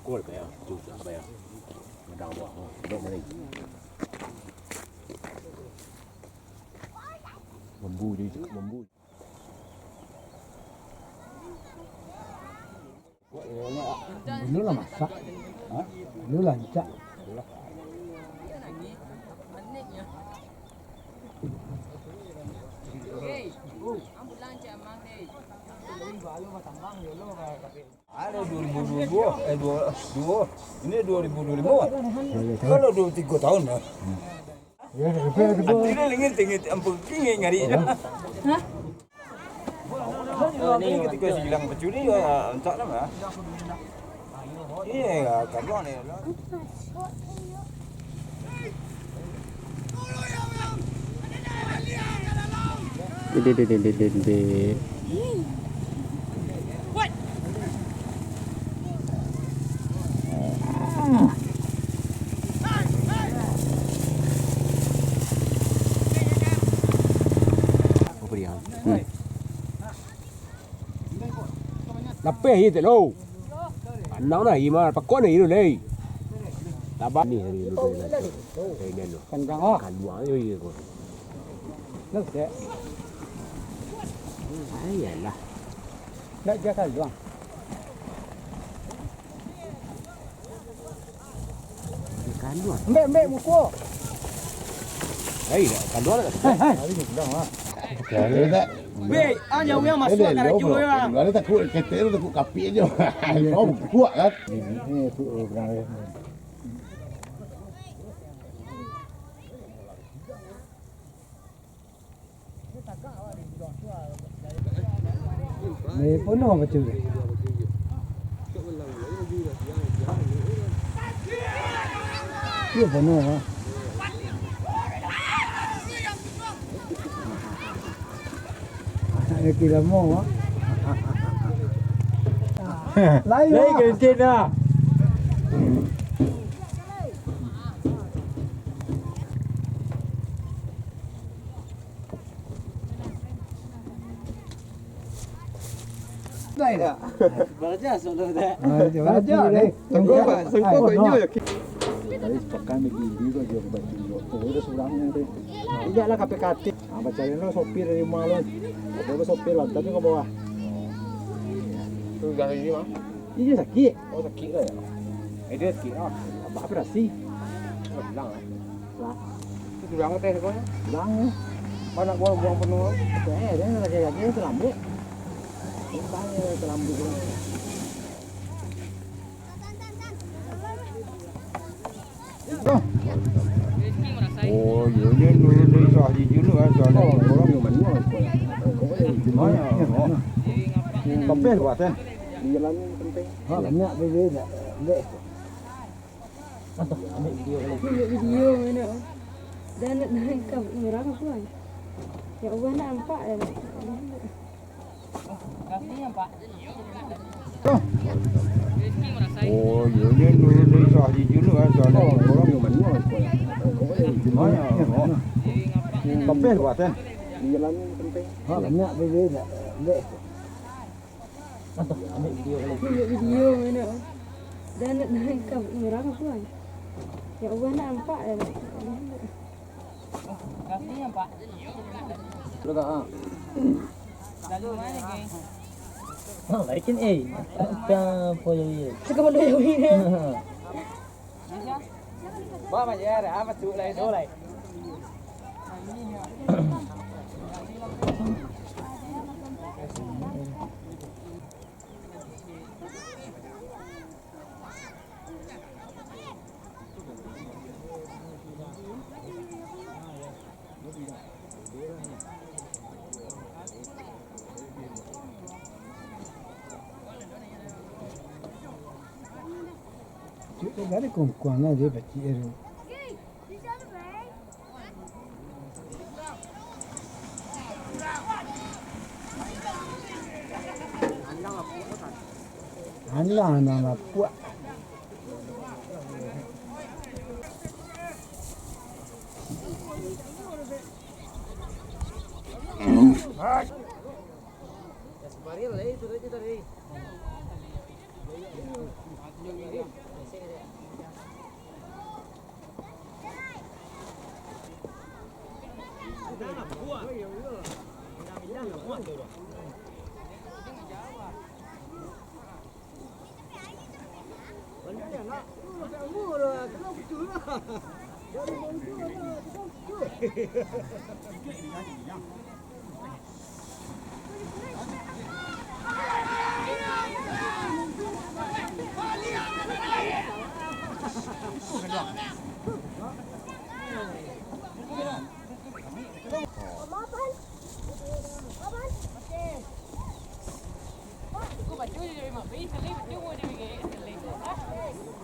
Kuat apa ya? Juga apa ya? Medang buah. Dok mana? Bambu dia cakap bambu. Dulu lah masak. Dulu lancak. Ada 2022, ini 2025. Kalau 23 tahun lah. Ya, betul. Tidak ingin tinggi, ampun tinggi ngari. Ini ketika silang pecuri, entah nama. Iya, kamu ni. Dede. Apa dia? Lapeh je lo. Anak ni mah pakon ni lu leh. Tabak ni hari lu tu. Ini lu. Tanggaha. Kan buang je ko. Nak tak? Ayalah. Nak jaga luang. Kan buang. Mbak muka. Hei, kan buang tak? Hai. Hari ni dah ah. Kali tak. Weh, hanya yang masuk kat laju ya. Kali takut kereta tu takut kapi aja. Kau kuat kan? Ini tu orang. Ni pun apa betul? Dia penuh ah. Ada kira mau ah. Lain kencing dah. Đây nè. Baca sudah dah. Baca deh. Sengkok banyak ya. Tadi sepakan begini kok dia baca dulu. Udah seorangnya deh. Iyalah KPKT. Baca lo sopir dari rumah lo. Bawa sopir lah tapi ke bawah. Tu dah ini mah. Ini sakit. Oh sakit dah ya. Dia sakit ah. Apa operasi? Hilang ah. Lah. Itu hilang teh kau. Hilang. Mana buang penuh. Dia lagi terlambat. Tanya terlambat. Oh, ini dulu sah di dulu ah, soalnya orang yang mana? Sampai buat kan? Jalan penting. Ha, banyak bebe dah. Lek. Mantap, ambil video lagi. Ambil video mana? Dan nak nangkap orang apa? Ya Allah nampak dah. Kasih nampak. Oh, ini dulu sah di dulu ah, soalnya orang yang mana? Sampai buat kan? Jalan penting. Ha, banyak bebe dah. Lek. Mantap, ambil video lagi. Ambil video mana? Dan nak nangkap orang apa? Ya Allah nampak dah. Kasih nampak. Lega ah. Lalu mana geng? Ha, laikin apa poyo ye. Sekarang dah yang ini. Bawa aja, apa tu lagi dua lagi. Gak ada kongkuan aja baca itu. Alah nak puak.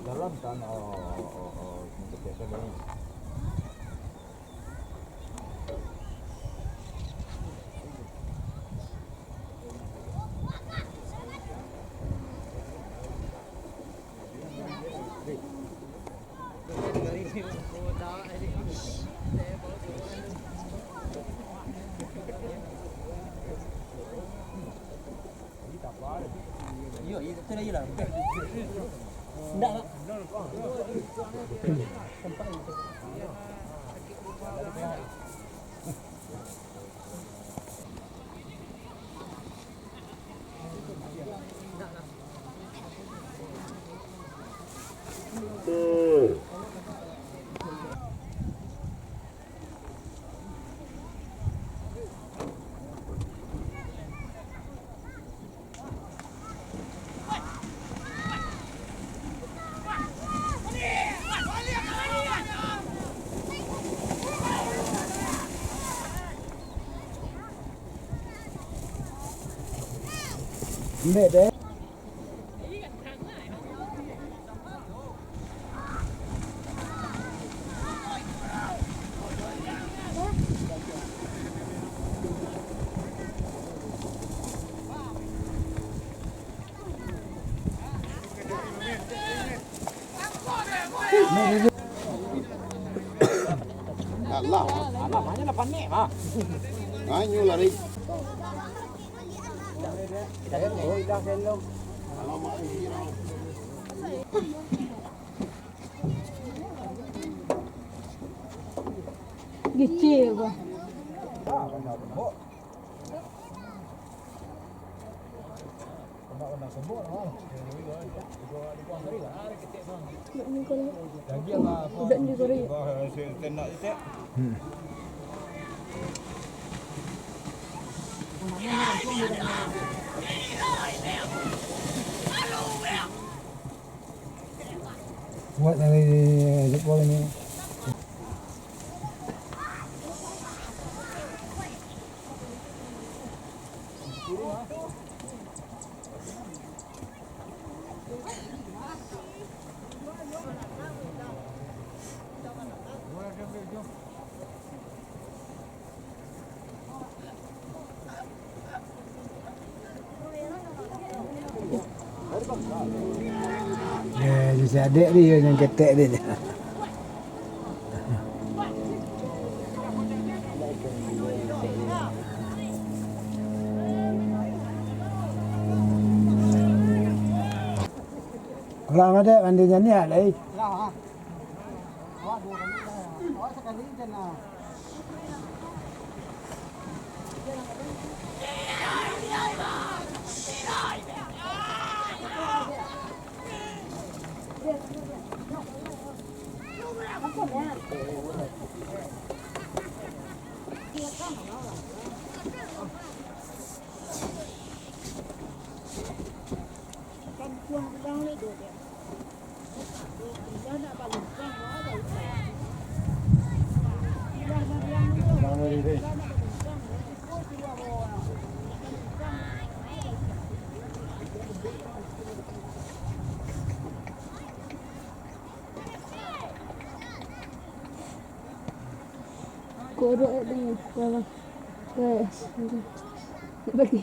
Dalam kan kebiasaan ini. Mẹ đấy. Allah. Alah, banyak lah panik mah. Anyo lari. Gece ba. Udah ni korek. Buat dari jepol ini. Ya, si adik dia yang ketek dia. Orang ada mandinya ni ada. Kodok ni kalau bagi.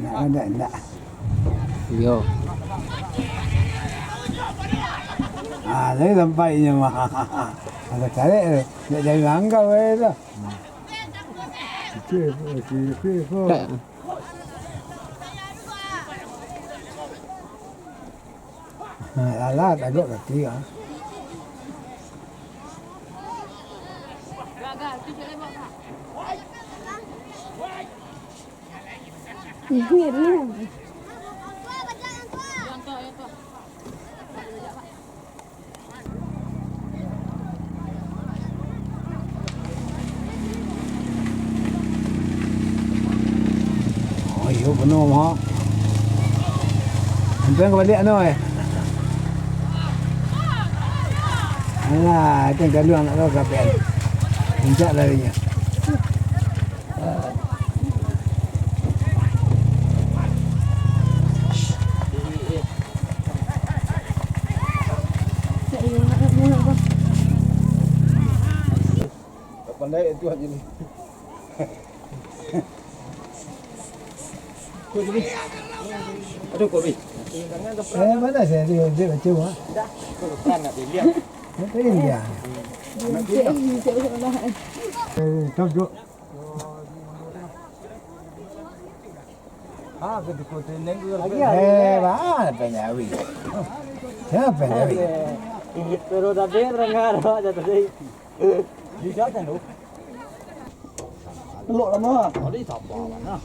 Nak ada nak. Yo. Saya sampainya mah. Ada tarik nak jadi langgar tu. Cipu. Alat agak kaki ah. Ini dia. Oh, iyo penuh mah. Sampai balik anu Alah, itu galu anak kau kapan. Puncak larinya. Pandai itu aja ni. Aduh, kopi. Mana saya dia baca mah. Kan nak dilihat. Betul dia. Tajuk. Kita kota nenggur. Mana penyawi. Siapa penyawi? Pero dah rengar aja tadi. Di sana tu. Telok lama. Ada sabar mana?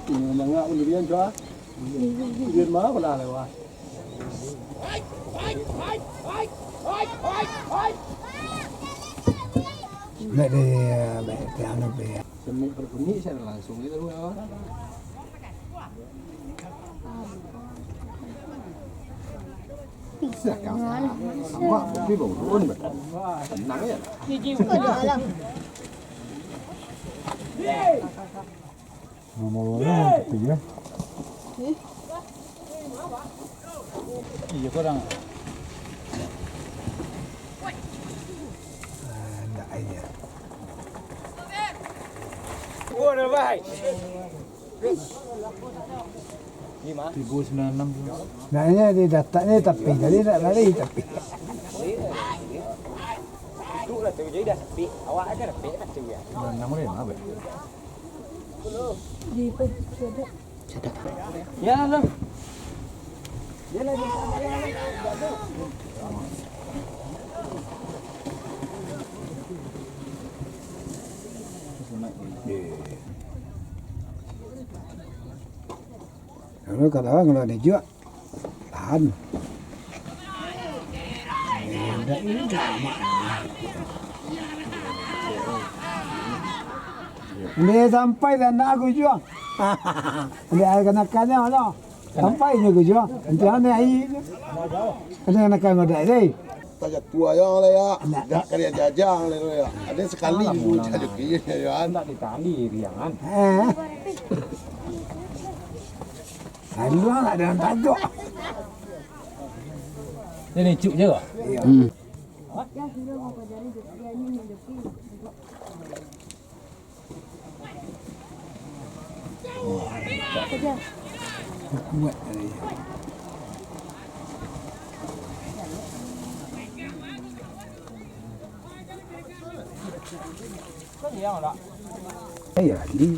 Ini mangga undian juga. Undian mana pula lewat. Nak dia anu dia. Semik berbunyi saya langsung itu ya. Sama tapi baru ni betul. Tenang ya. Mau tu ya. Iya korang. Nak aja. Gua dah baik. 396. Naknya dia datangnya tapi tadi nak lari tapi. Duduk lah tu jadi dah sepi. Awak aja dah sepi tak tu ya. 65 apa? Di sedap. Ya lah. Kalau kata orang kalau dia jual tahan. Dia sampai dan nak aku jual. Dia kenakannya mana? Sampai ni aku jual. Nanti mana air? Ada kenakan ada ni. Tajak tua yang lah ya. Dah kalian jajang lah ya. Ada sekali dulu jadi kiri ya. Tak ditali riangan. Kalau ada yang tajuk. Ini cuk je ke? Ya. Ya sudah mau pelajari dia ini menjadi. Kuat. Kau ni yang tak? Ya, dia.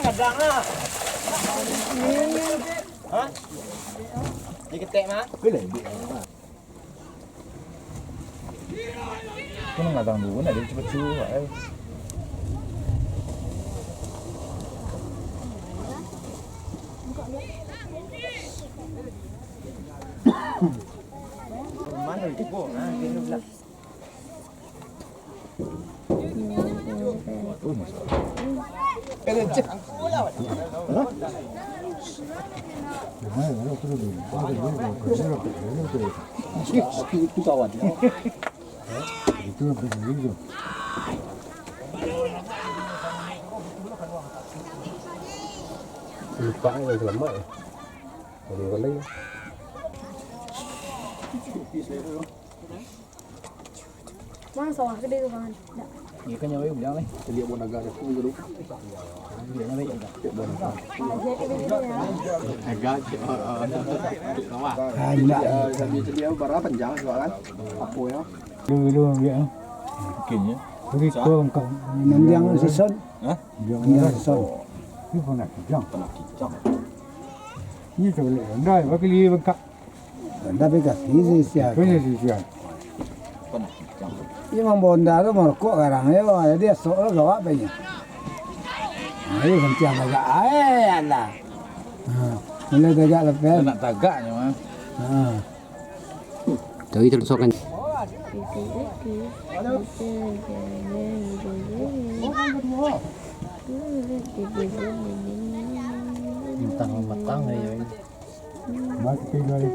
Kadang lah. Hah? Dia ketek mah? Boleh. Kau nak kadang dulu nak dia cepat cuba. Mana tipu? Nah, dia ni pula. Oh, masalah. Cek. Itu kawan. Itu begitu. Lupa yang selamat. Jadi kalau ni. Mang sawah gede tu kan. Iya kan nyawa bilang nih. Dia buat agak ada pun dulu. Dia nyawa enggak. Agak sawah. Dia berapa panjang soalan? Apa ya? Dulu ya. Mungkin ya. Begitu engkau yang seson. Hah? Yang seson. Ini pun nak kijang. Ini tu boleh. Anda bagi dia bengkak. Anda bengkak. Ini siapa? Ini siapa? Ini membonda tu merokok sekarang ni, dia sok tu gawat banyak. Ini kencang agak, alah. Mulai tagak lepas. Nak tagaknya mah. Jadi teruskan. Matang ya. Mati lagi.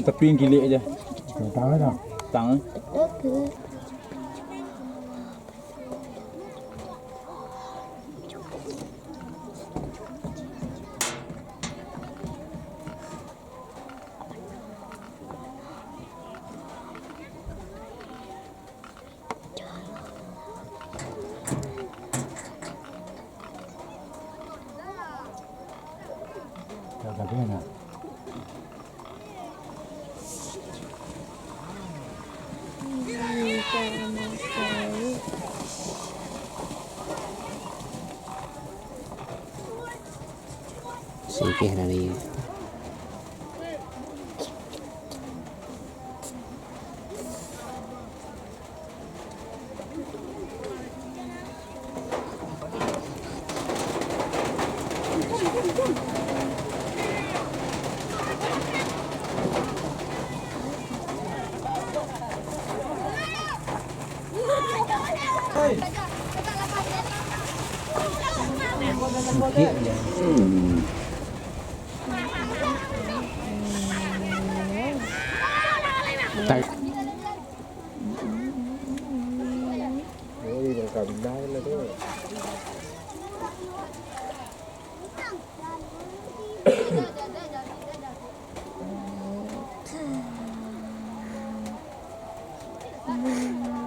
Tapi yang gile aja. Tahu dah. Tang. Sikit dari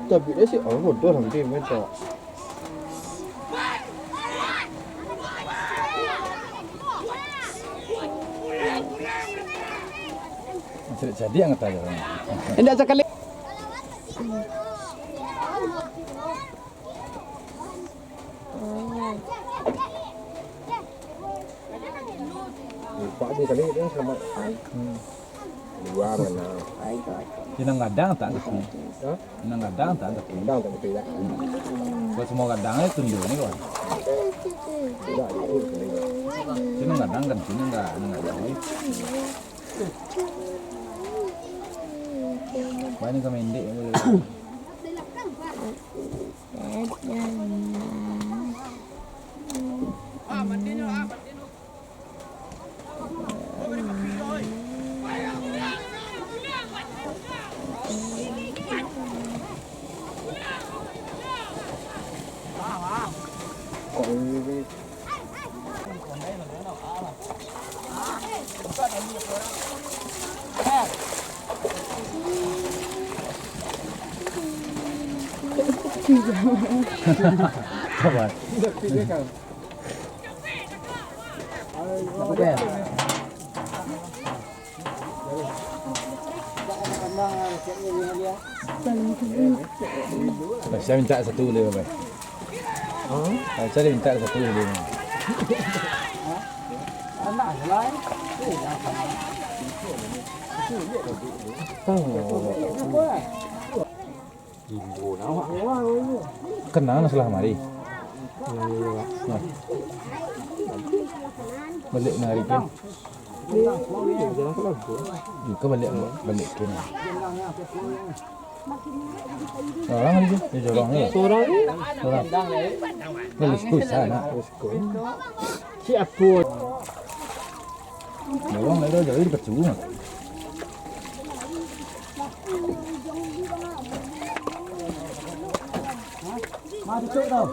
Tapi dia sih bodoh nanti macam. Jadi yang kata orang. Enggak sekali. Lupa dia kali dia selamat. Dua mana? Inang gadang tak ada. Inang gadang tak ada. Undang tak betul ya. Buat semua gadangnya tunjuk ni kawan. Tidak itu. Inang gadang kan sini enggak JAWI. Banyak kami indik. Sabar. Saya minta satu dulu, Pak. Saya minta satu dulu. Anak lain. Kenal setelah mari. Balik hari kan. Juga balik kan. Orang ni dia jorong ni. Orang. Balik sekolah sana. Siapa? Orang ada jadi percuma. Mari cuk tau.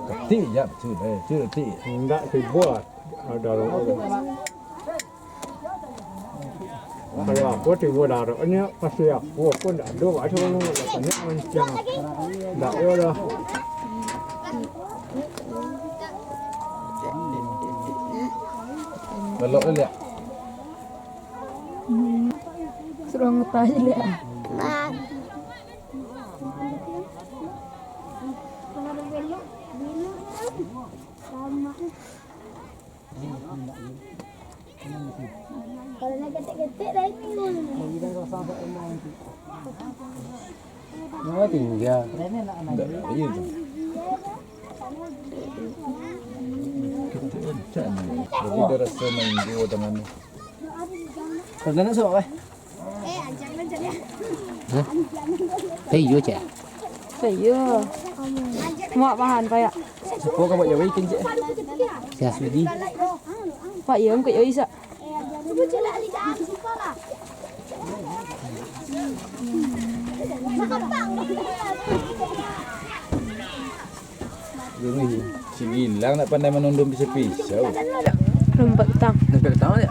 Kecil je betul dah. Kecil. Enggak dibuat. Ada orang. Kalau aku dibuat darahnya pasti aku pun tak ada. Macam mana banyak macam. Tak ada. Belok dia. Suruh ngetas dia. Kalau nak ketik-ketik dah ini. Nó tinggal. Tak ya tu. Kita macam ni. Dia rasa main dua dengan ni. Còn nó sợ vậy? Thấy vô chả? Phải chưa? Mọi bahan vậy ạ. Cô các bạn nhiều ý kinh dễ. Dạ suy đi. Vậy em kỹ ý sợ. Si Gilang nak pandai menundum pisau. Lembek tang. Đừng tao đấy.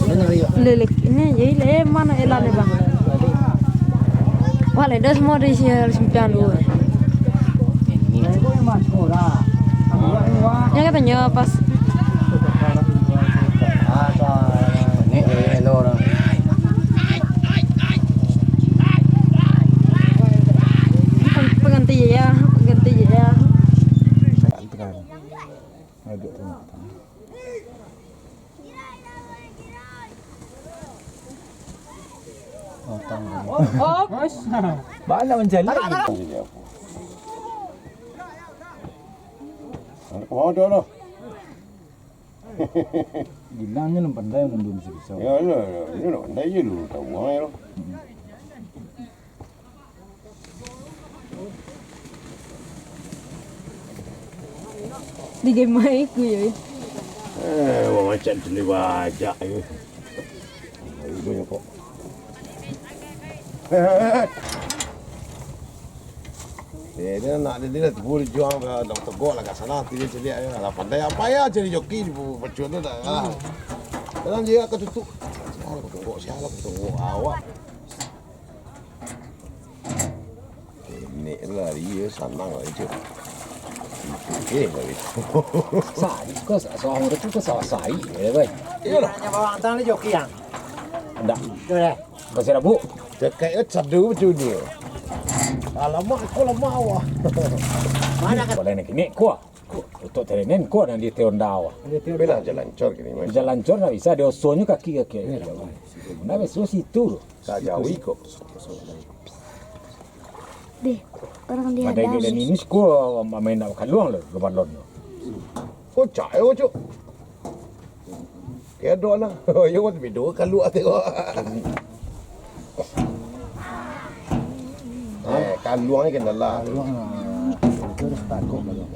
Nó nhari vậy. Lilik ini jadi le mana elan ni bang. Wah le dah semua di sini sembilan dua. Yang katanya pas Ini lo orang. pengganti ya. Agak tu. Banyak menjadi. Oh, dah. Gilangnya nak pandai menundum pisau. Ya, ini nak pandai je lu, tahu orang lo. Di game mai ku ya. Orang macam tu ni wajak je. Itu je kok. Dia nak dia boleh jual dalam tegak lah kat sana dia celik lah pandai apa ya cari joki bercuan tu dah. Dalam dia akan tutup. Siapa tengok siapa tengok awak. Ini lah dia senang lah itu. Okey lah itu. Sai, có sợ so một chút có sợ sải vậy vậy. Iyalah. Hanya bawa antang ni joki yang. Enggak. Tu dah. Có sẽ là bu. Dekat satu macam ni. Alamak, aku lama awak. Boleh nak ini kuah. Untuk terenen kuah dan di teon dawa. Bila jalan cor gini mas. Jalan cor tak bisa dia sonyo kaki. Nah besus itu. Tak JAWI kok. Deh, orang dia Pada ada. gila ini kuah main nak kaluang le gebalon. Kocak ya cok. Kaya doa lah. Ya waktu video kalau tengok. Kaluang ni kena lah. Itu dah takut kalau.